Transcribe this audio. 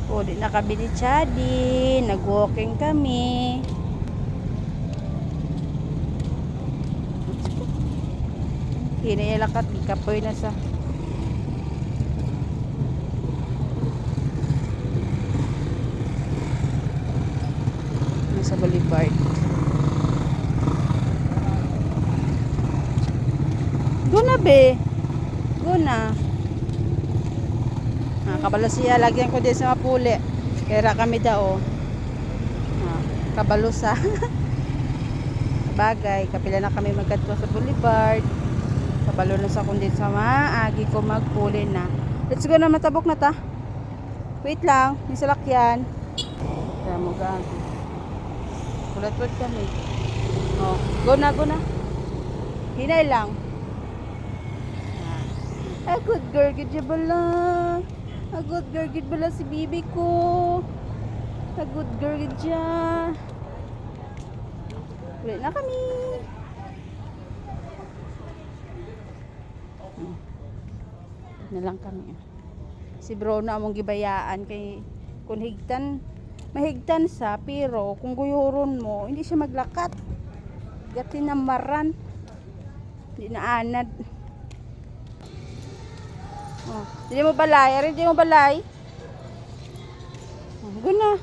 Uli na kami ni Chadi. Nag-walking kami. Hinilakat, kapoy na sa nasa boulevard. Go na be. Go na. Kabalo siya. Lagyan ko din sa mapuli. Kaya kami daw. Kabalo sa bagay. Kapila na kami magkatlo sa boulevard. Kabalo na sa kundi sa maagi ko magpuli na. Let's go na, matabok na ta. Wait lang. May salakyan. Kaya mo gagi. Kulat-kulat kami. Go na, go na. Hinay lang. A good girl, gid bala. A good girl, gid bala si bibi ko. A good girl, gid siya. Ulit na kami. Na lang kami. Si bro na among gibayaan kay kung higtan, mahigtan sa pero kung guyuron mo, hindi siya maglakat. Gatin na maran. Hindi na anad. Hindi mo balay. Hindi mo balay. Guna.